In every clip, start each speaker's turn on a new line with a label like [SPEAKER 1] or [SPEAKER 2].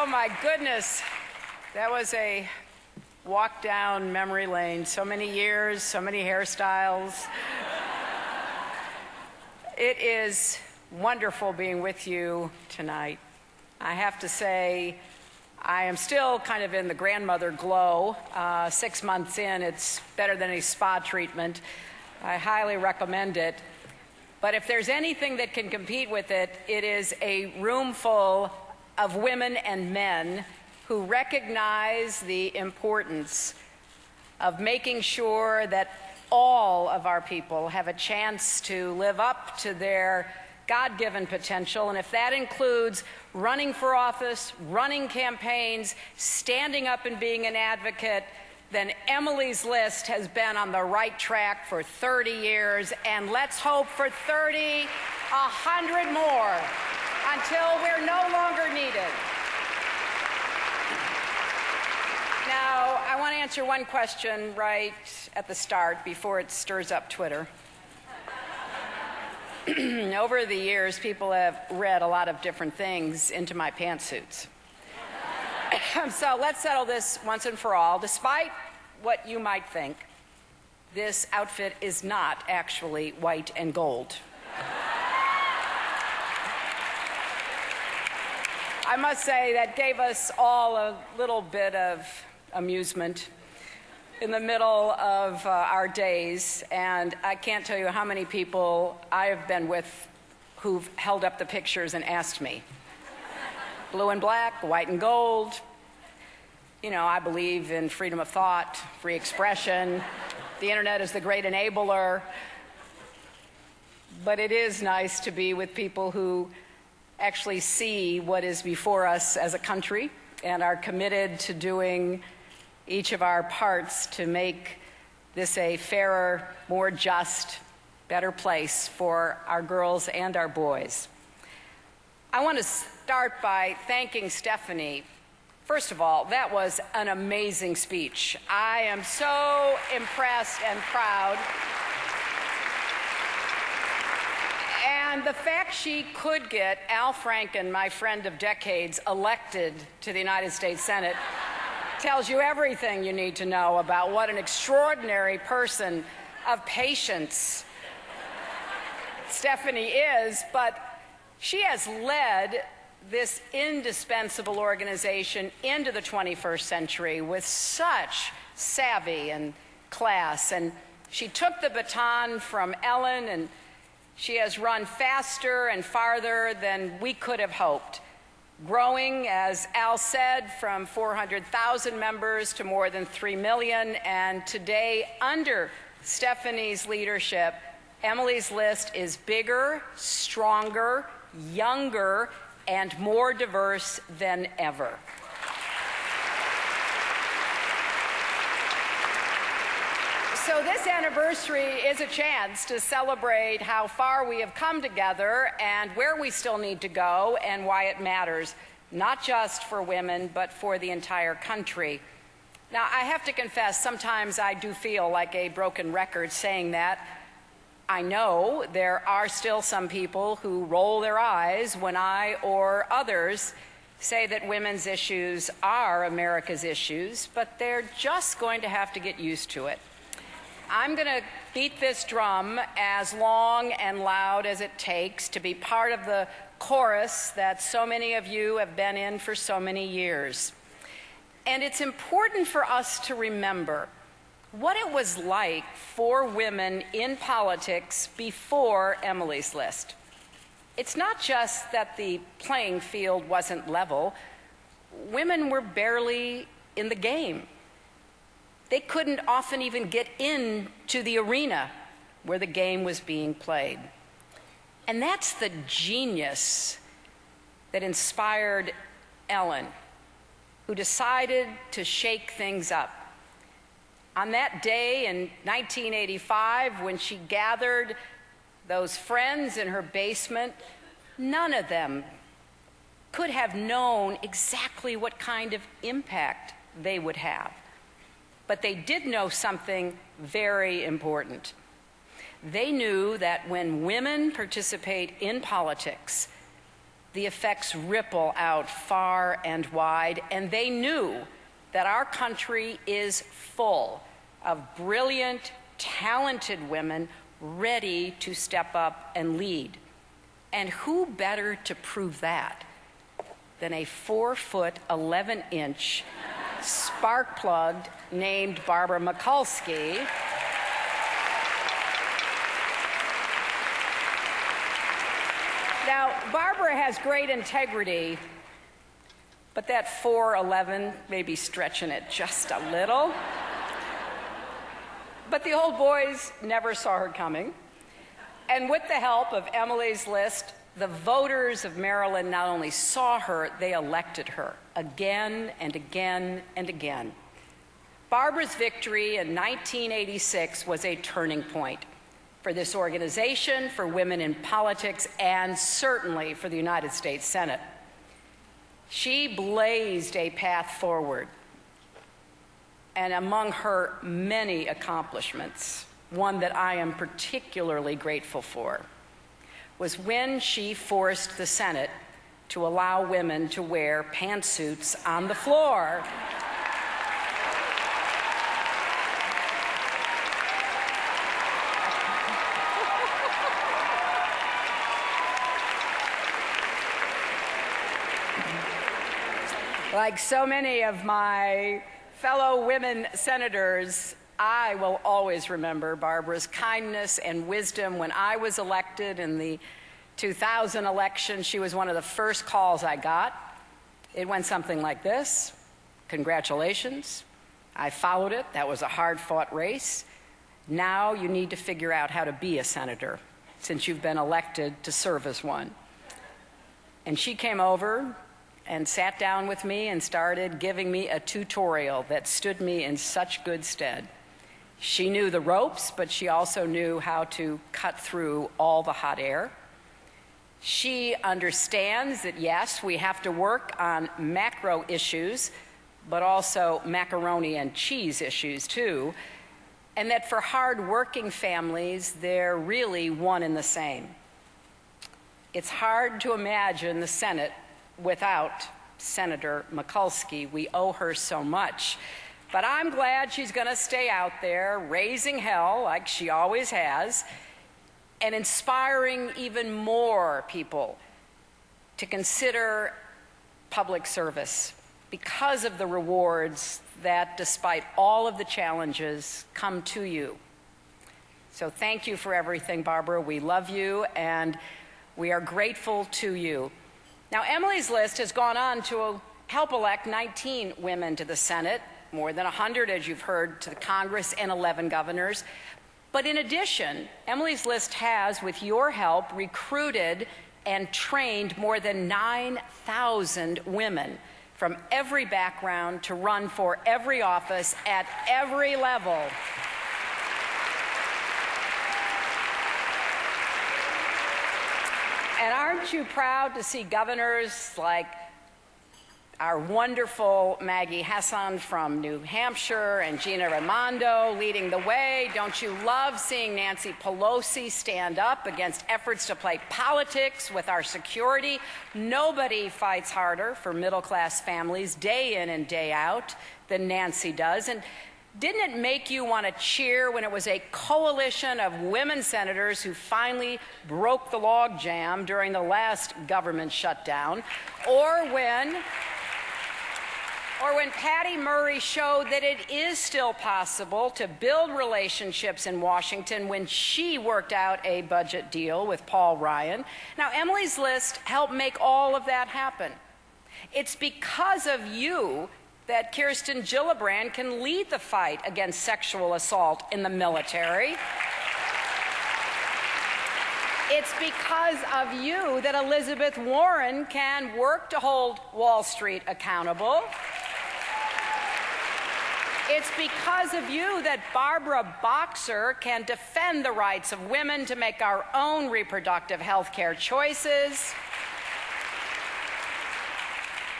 [SPEAKER 1] Oh, my goodness. That was a walk down memory lane. So many years, so many hairstyles. It is wonderful being with you tonight. I have to say, I am still kind of in the grandmother glow. 6 months in, it's better than any spa treatment. I highly recommend it. But if there's anything that can compete with it, it is a room full of women and men who recognize the importance of making sure that all of our people have a chance to live up to their God-given potential. And if that includes running for office, running campaigns, standing up and being an advocate, then Emily's List has been on the right track for 30 years, and let's hope for 30, 100 more, until we're no longer needed. Now, I want to answer one question right at the start before it stirs up Twitter. Over the years, people have read a lot of different things into my pantsuits. So let's settle this once and for all. Despite what you might think, this outfit is not actually white and gold. I must say that gave us all a little bit of amusement in the middle of our days, and I can't tell you how many people I have been with who've held up the pictures and asked me. Blue and black, white and gold. You know, I believe in freedom of thought, free expression. The internet is the great enabler. But it is nice to be with people who actually see what is before us as a country and are committed to doing each of our parts to make this a fairer, more just, better place for our girls and our boys. I want to start by thanking Stephanie. First of all, that was an amazing speech. I am so impressed and proud. And the fact she could get Al Franken, my friend of decades, elected to the United States Senate tells you everything you need to know about what an extraordinary person of patience Stephanie is, but she has led this indispensable organization into the 21st century with such savvy and class. And she took the baton from Ellen, and she has run faster and farther than we could have hoped, growing, as Al said, from 400,000 members to more than 3 million. And today, under Stephanie's leadership, Emily's List is bigger, stronger, younger, and more diverse than ever. So this anniversary is a chance to celebrate how far we have come together and where we still need to go and why it matters, not just for women, but for the entire country. Now, I have to confess, sometimes I do feel like a broken record saying that. I know there are still some people who roll their eyes when I or others say that women's issues are America's issues, but they're just going to have to get used to it. I'm going to beat this drum as long and loud as it takes to be part of the chorus that so many of you have been in for so many years. And it's important for us to remember what it was like for women in politics before Emily's List. It's not just that the playing field wasn't level. Women were barely in the game. They couldn't often even get into the arena where the game was being played. And that's the genius that inspired Ellen, who decided to shake things up. On that day in 1985, when she gathered those friends in her basement, none of them could have known exactly what kind of impact they would have. But they did know something very important. They knew that when women participate in politics, the effects ripple out far and wide, and they knew that our country is full of brilliant, talented women ready to step up and lead. And who better to prove that than a 4-foot, 11-inch spark plug named Barbara Mikulski. Now, Barbara has great integrity, but that 4'11" may be stretching it just a little. But the old boys never saw her coming. And with the help of Emily's List, the voters of Maryland not only saw her, they elected her again and again and again. Barbara's victory in 1986 was a turning point for this organization, for women in politics, and certainly for the United States Senate. She blazed a path forward, and among her many accomplishments, one that I am particularly grateful for, was when she forced the Senate to allow women to wear pantsuits on the floor. Like so many of my fellow women senators, I will always remember Barbara's kindness and wisdom. When I was elected in the 2000 election, she was one of the first calls I got. It went something like this: "Congratulations, I followed it. That was a hard-fought race. Now you need to figure out how to be a senator, since you've been elected to serve as one." And she came over and sat down with me and started giving me a tutorial that stood me in such good stead. She knew the ropes, but she also knew how to cut through all the hot air. She understands that, yes, we have to work on macro issues, but also macaroni and cheese issues too, and that for hard-working families, they're really one and the same. It's hard to imagine the Senate without Senator Mikulski. We owe her so much. But I'm glad she's going to stay out there raising hell like she always has, and inspiring even more people to consider public service because of the rewards that, despite all of the challenges, come to you. So thank you for everything, Barbara. We love you, and we are grateful to you. Now, Emily's List has gone on to help elect 19 women to the Senate, more than 100, as you've heard, to the Congress, and 11 governors. But in addition, Emily's List has, with your help, recruited and trained more than 9,000 women from every background to run for every office at every level. And aren't you proud to see governors like our wonderful Maggie Hassan from New Hampshire and Gina Raimondo leading the way? Don't you love seeing Nancy Pelosi stand up against efforts to play politics with our security? Nobody fights harder for middle-class families day in and day out than Nancy does. And didn't it make you want to cheer when it was a coalition of women senators who finally broke the logjam during the last government shutdown? Or when Patty Murray showed that it is still possible to build relationships in Washington when she worked out a budget deal with Paul Ryan. Now, Emily's List helped make all of that happen. It's because of you that Kirsten Gillibrand can lead the fight against sexual assault in the military. It's because of you that Elizabeth Warren can work to hold Wall Street accountable. It's because of you that Barbara Boxer can defend the rights of women to make our own reproductive health care choices.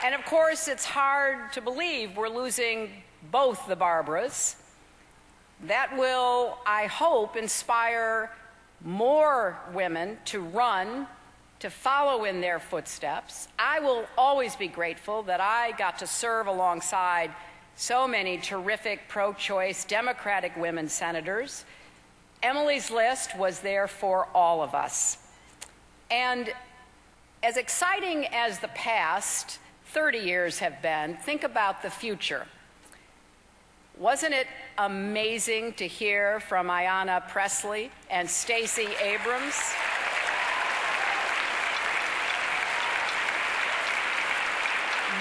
[SPEAKER 1] And of course, it's hard to believe we're losing both the Barbaras. That will, I hope, inspire more women to run to follow in their footsteps. I will always be grateful that I got to serve alongside so many terrific pro-choice Democratic women senators. Emily's list was there for all of us. And as exciting as the past 30 years have been, think about the future. Wasn't it amazing to hear from Ayanna Pressley and Stacey Abrams?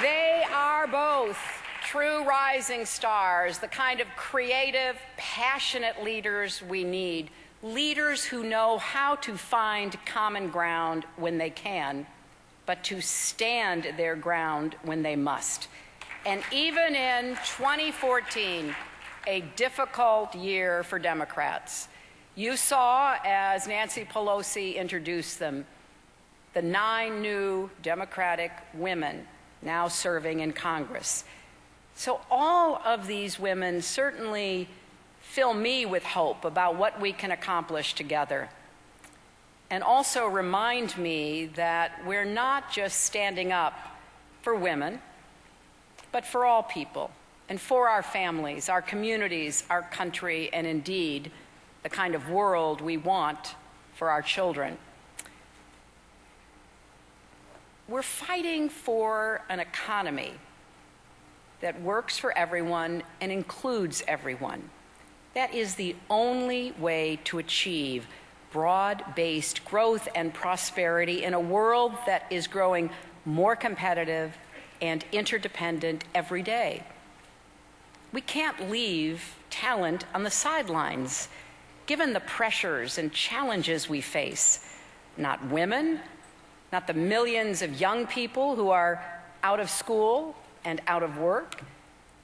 [SPEAKER 1] They are both true rising stars, the kind of creative, passionate leaders we need, leaders who know how to find common ground when they can, but to stand their ground when they must. And even in 2014, a difficult year for Democrats, you saw, as Nancy Pelosi introduced them, the 9 new Democratic women now serving in Congress. So all of these women certainly fill me with hope about what we can accomplish together, and also remind me that we're not just standing up for women, but for all people, and for our families, our communities, our country, and indeed, the kind of world we want for our children. We're fighting for an economy that works for everyone and includes everyone. That is the only way to achieve broad-based growth and prosperity in a world that is growing more competitive and interdependent every day. We can't leave talent on the sidelines, given the pressures and challenges we face. Not women, not the millions of young people who are out of school and out of work,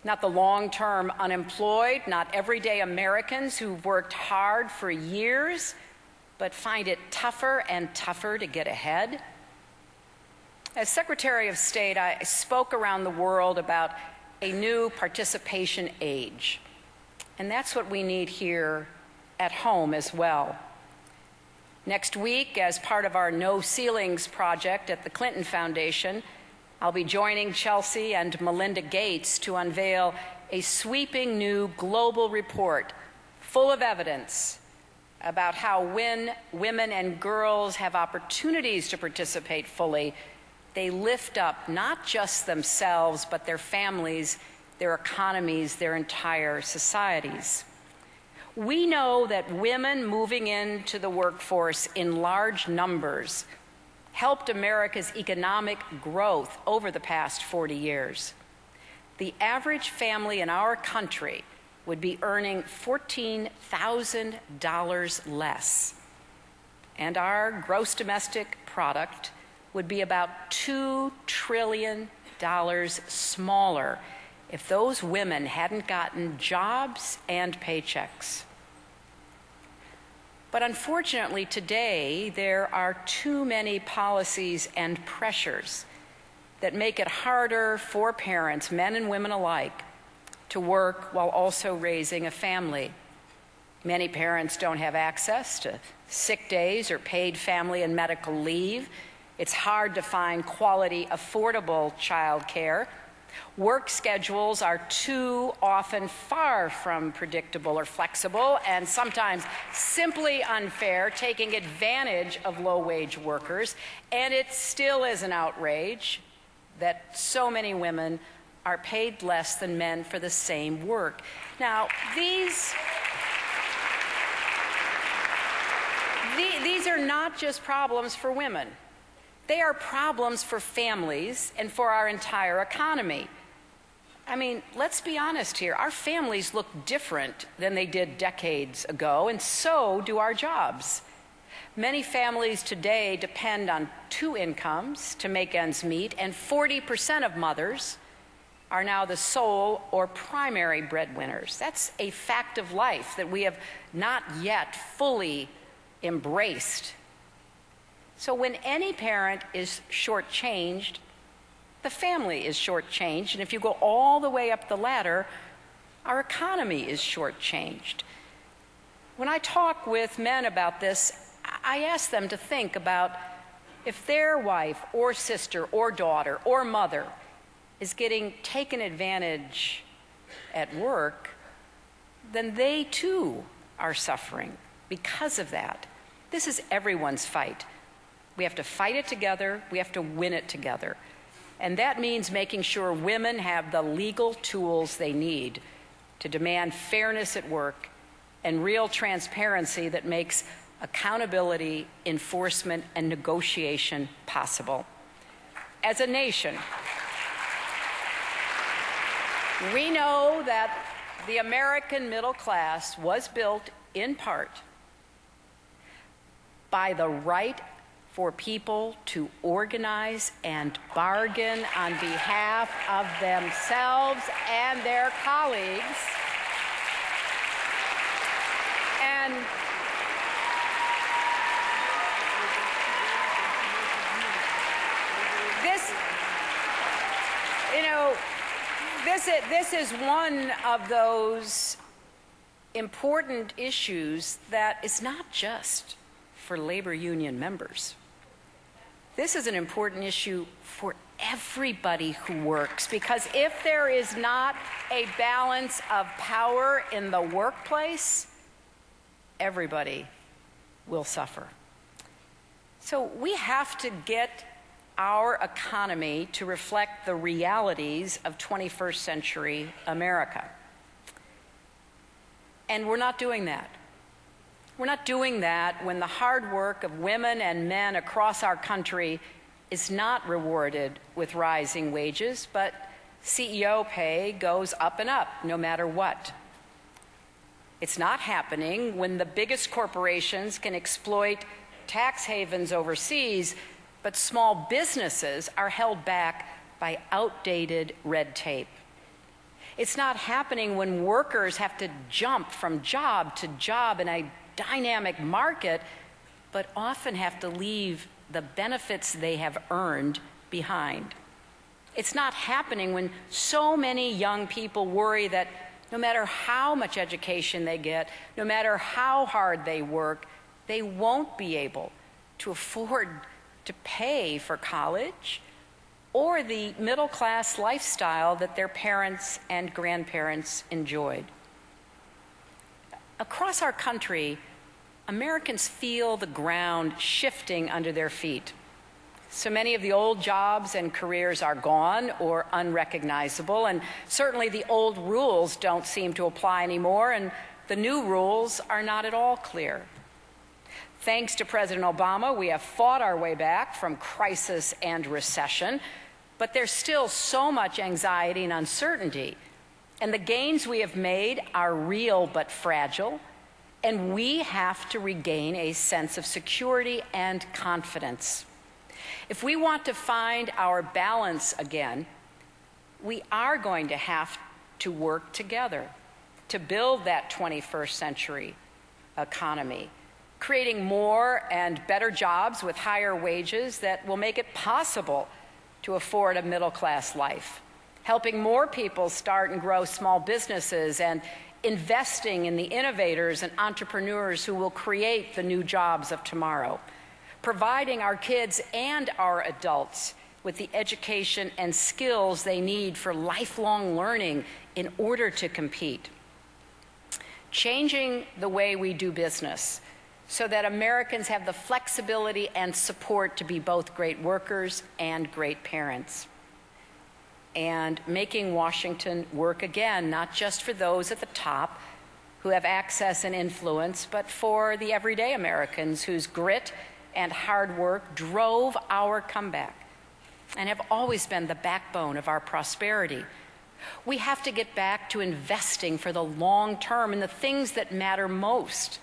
[SPEAKER 1] not the long-term unemployed, not everyday Americans who've worked hard for years but find it tougher and tougher to get ahead. As Secretary of State, I spoke around the world about a new participation age, and that's what we need here at home as well. Next week, as part of our No Ceilings project at the Clinton Foundation, I'll be joining Chelsea and Melinda Gates to unveil a sweeping new global report full of evidence about how when women and girls have opportunities to participate fully, they lift up not just themselves, but their families, their economies, their entire societies. We know that women moving into the workforce in large numbers helped America's economic growth over the past 40 years. The average family in our country would be earning $14,000 less, and our gross domestic product would be about $2 trillion smaller if those women hadn't gotten jobs and paychecks. But unfortunately, today, there are too many policies and pressures that make it harder for parents, men and women alike, to work while also raising a family. Many parents don't have access to sick days or paid family and medical leave. It's hard to find quality, affordable child care. Work schedules are too often far from predictable or flexible, and sometimes simply unfair, taking advantage of low-wage workers. And it still is an outrage that so many women are paid less than men for the same work. Now, these are not just problems for women. They are problems for families and for our entire economy. I mean, let's be honest here. Our families look different than they did decades ago, and so do our jobs. Many families today depend on 2 incomes to make ends meet, and 40% of mothers are now the sole or primary breadwinners. That's a fact of life that we have not yet fully embraced. So when any parent is shortchanged, the family is shortchanged, and if you go all the way up the ladder, our economy is shortchanged. When I talk with men about this, I ask them to think about If their wife or sister or daughter or mother is getting taken advantage at work, then they too are suffering because of that. This is everyone's fight. We have to fight it together. We have to win it together. And that means making sure women have the legal tools they need to demand fairness at work and real transparency that makes accountability, enforcement, and negotiation possible. As a nation, we know that the American middle class was built in part by the right for people to organize and bargain on behalf of themselves and their colleagues. And this is one of those important issues that is not just for labor union members. This is an important issue for everybody who works, because if there is not a balance of power in the workplace, everybody will suffer. So we have to get our economy to reflect the realities of 21st century America. And we're not doing that. We're not doing that when the hard work of women and men across our country is not rewarded with rising wages, but CEO pay goes up and up no matter what. It's not happening when the biggest corporations can exploit tax havens overseas, but small businesses are held back by outdated red tape. It's not happening when workers have to jump from job to job in a dynamic market, but often have to leave the benefits they have earned behind. It's not happening when so many young people worry that no matter how much education they get, no matter how hard they work, they won't be able to afford to pay for college or the middle-class lifestyle that their parents and grandparents enjoyed. Across our country, Americans feel the ground shifting under their feet. So many of the old jobs and careers are gone or unrecognizable, and certainly the old rules don't seem to apply anymore, and the new rules are not at all clear. Thanks to President Obama, we have fought our way back from crisis and recession, but there's still so much anxiety and uncertainty, and the gains we have made are real but fragile, and we have to regain a sense of security and confidence. If we want to find our balance again, we are going to have to work together to build that 21st century economy, creating more and better jobs with higher wages that will make it possible to afford a middle-class life, helping more people start and grow small businesses, and investing in the innovators and entrepreneurs who will create the new jobs of tomorrow, providing our kids and our adults with the education and skills they need for lifelong learning in order to compete, changing the way we do business so that Americans have the flexibility and support to be both great workers and great parents, and making Washington work again, not just for those at the top who have access and influence, but for the everyday Americans whose grit and hard work drove our comeback and have always been the backbone of our prosperity. We have to get back to investing for the long term in the things that matter most.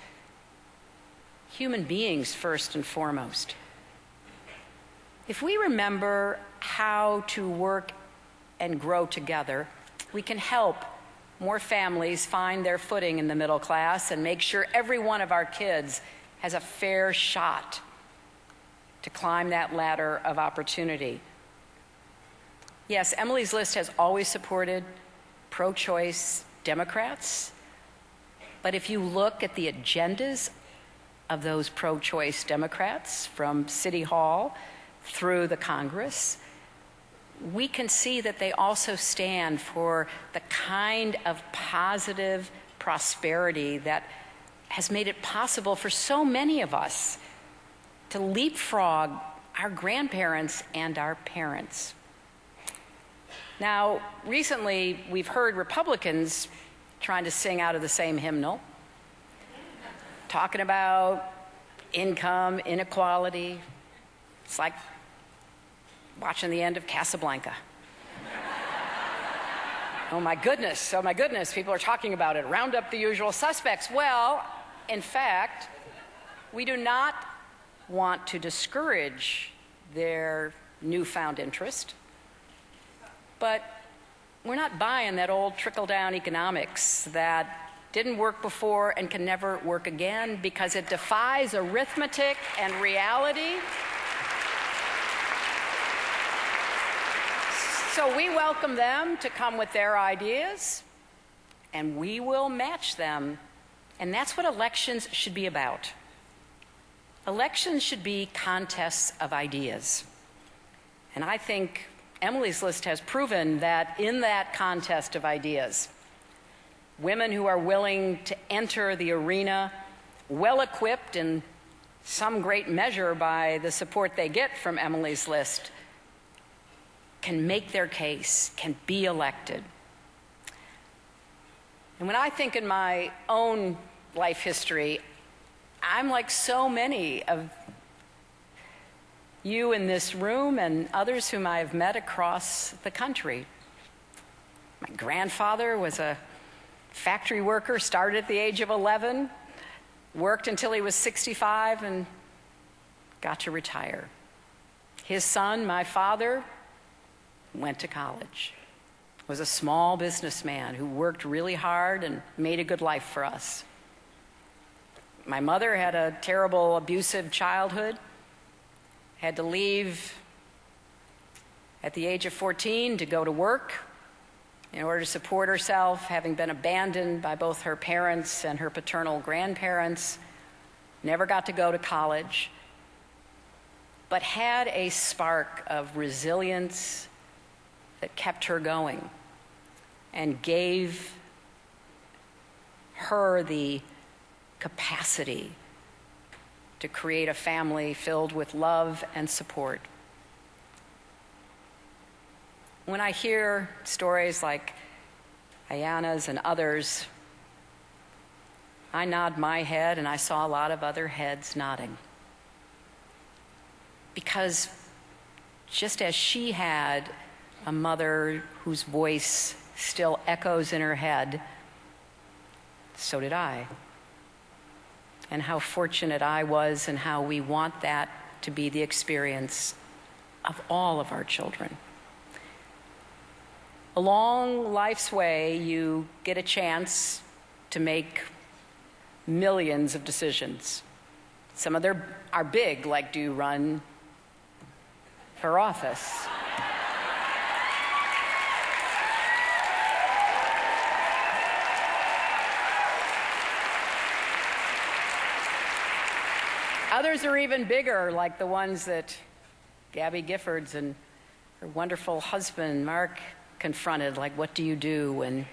[SPEAKER 1] Human beings first and foremost. If we remember how to work and grow together, we can help more families find their footing in the middle class and make sure every one of our kids has a fair shot to climb that ladder of opportunity. Yes, Emily's List has always supported pro-choice Democrats, but if you look at the agendas of those pro-choice Democrats from City Hall through the Congress, we can see that they also stand for the kind of positive prosperity that has made it possible for so many of us to leapfrog our grandparents and our parents. Now, recently, we've heard Republicans trying to sing out of the same hymnal, talking about income inequality. It's like watching the end of Casablanca. Oh my goodness, people are talking about it. Round up the usual suspects. Well, in fact, we do not want to discourage their newfound interest, but we're not buying that old trickle-down economics that didn't work before and can never work again because it defies arithmetic and reality. So we welcome them to come with their ideas, and we will match them. And that's what elections should be about. Elections should be contests of ideas. And I think Emily's List has proven that in that contest of ideas, women who are willing to enter the arena well-equipped in some great measure by the support they get from Emily's List can make their case, can be elected. And when I think in my own life history, I'm like so many of you in this room and others whom I have met across the country. My grandfather was a factory worker, started at the age of 11, worked until he was 65 and got to retire. His son, my father, went to college, was a small businessman who worked really hard and made a good life for us. My mother had a terrible, abusive childhood, had to leave at the age of 14 to go to work in order to support herself, having been abandoned by both her parents and her paternal grandparents, never got to go to college, but had a spark of resilience that kept her going and gave her the capacity to create a family filled with love and support. When I hear stories like Ayana's and others, I nod my head, and I saw a lot of other heads nodding. Because just as she had a mother whose voice still echoes in her head, so did I. And how fortunate I was, and how we want that to be the experience of all of our children. Along life's way, you get a chance to make millions of decisions. Some of them are big, like do you run for office? Others are even bigger, like the ones that Gabby Giffords and her wonderful husband, Mark, confronted, like what do you do when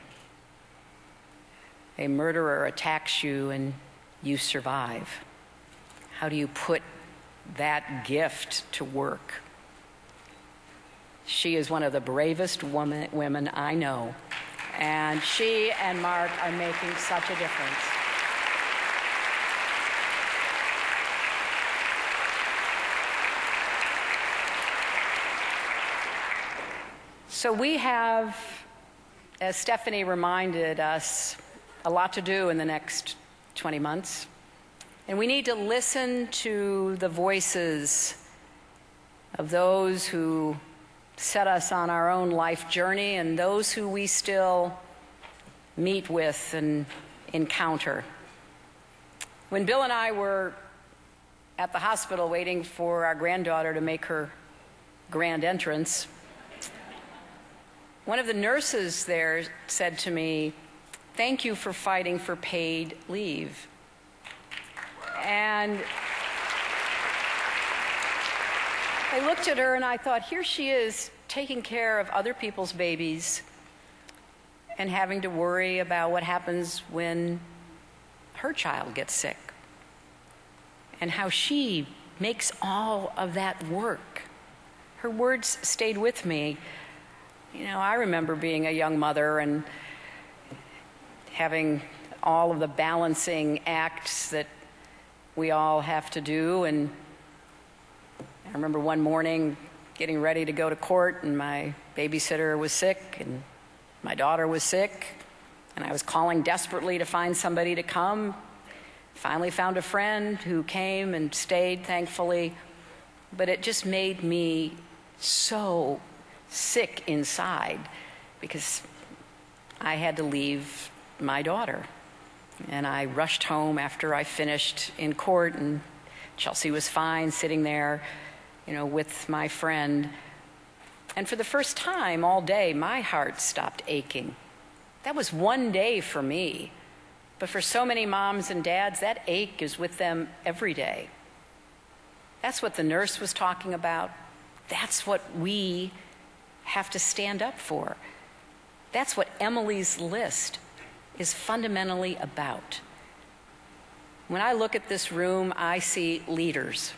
[SPEAKER 1] a murderer attacks you and you survive? How do you put that gift to work? She is one of the bravest women I know, and she and Mark are making such a difference. So we have, as Stephanie reminded us, a lot to do in the next 20 months. And we need to listen to the voices of those who set us on our own life journey and those who we still meet with and encounter. When Bill and I were at the hospital waiting for our granddaughter to make her grand entrance, one of the nurses there said to me, "Thank you for fighting for paid leave." And I looked at her and I thought, here she is taking care of other people's babies and having to worry about what happens when her child gets sick and how she makes all of that work. Her words stayed with me. You know, I remember being a young mother and having all of the balancing acts that we all have to do. And I remember one morning getting ready to go to court, and my babysitter was sick and my daughter was sick, and I was calling desperately to find somebody to come. Finally found a friend who came and stayed, thankfully, but it just made me so sick inside because I had to leave my daughter. And I rushed home after I finished in court, and Chelsea was fine sitting there, you know, with my friend. And for the first time all day, my heart stopped aching. That was one day for me. But for so many moms and dads, that ache is with them every day. That's what the nurse was talking about. That's what we have to stand up for. That's what Emily's List is fundamentally about. When I look at this room, I see leaders.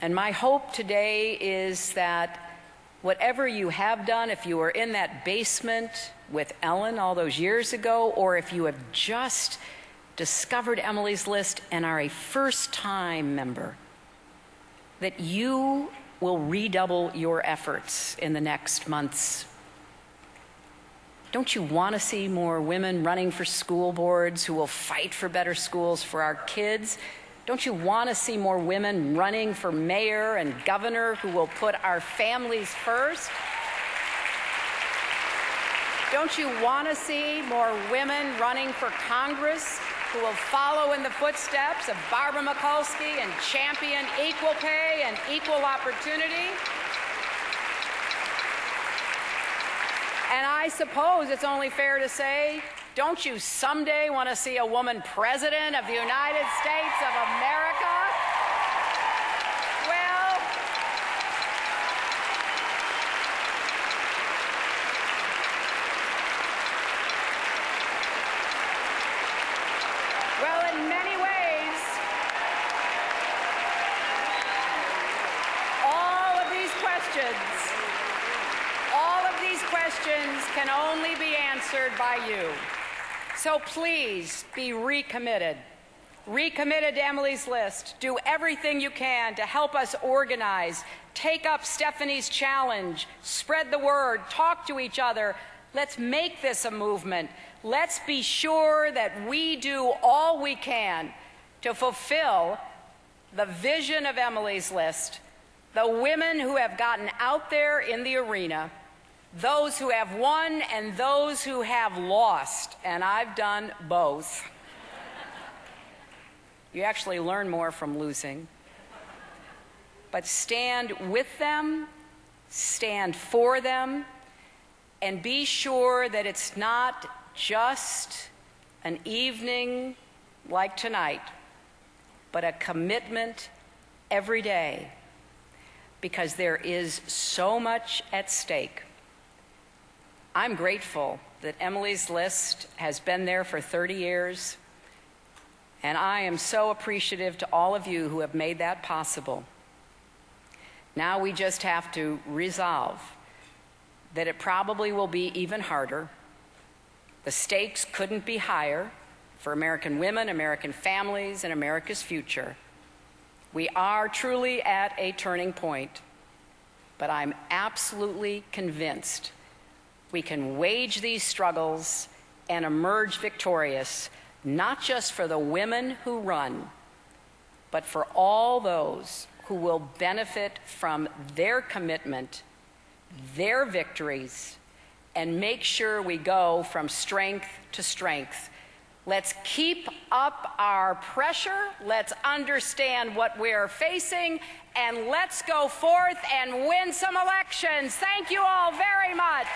[SPEAKER 1] And my hope today is that whatever you have done, if you were in that basement with Ellen all those years ago, or if you have just discovered Emily's List and are a first-time member, that you will redouble your efforts in the next months. Don't you want to see more women running for school boards who will fight for better schools for our kids? Don't you want to see more women running for mayor and governor who will put our families first? Don't you want to see more women running for Congress who will follow in the footsteps of Barbara Mikulski and champion equal pay and equal opportunity? And I suppose it's only fair to say, don't you someday want to see a woman president of the United States of America? Well, in many ways, all of these questions can only be answered by you. So please be recommitted. Recommitted to Emily's List. Do everything you can to help us organize. Take up Stephanie's challenge. Spread the word. Talk to each other. Let's make this a movement. Let's be sure that we do all we can to fulfill the vision of Emily's List. The women who have gotten out there in the arena, those who have won and those who have lost, and I've done both. You actually learn more from losing. But stand with them, stand for them, and be sure that it's not just an evening like tonight, but a commitment every day, because there is so much at stake. I'm grateful that Emily's List has been there for 30 years, and I am so appreciative to all of you who have made that possible. Now we just have to resolve that it probably will be even harder. The stakes couldn't be higher for American women, American families, and America's future. We are truly at a turning point, but I'm absolutely convinced we can wage these struggles and emerge victorious, not just for the women who run, but for all those who will benefit from their commitment, their victories, and make sure we go from strength to strength. Let's keep up our pressure, let's understand what we're facing, and let's go forth and win some elections. Thank you all very much.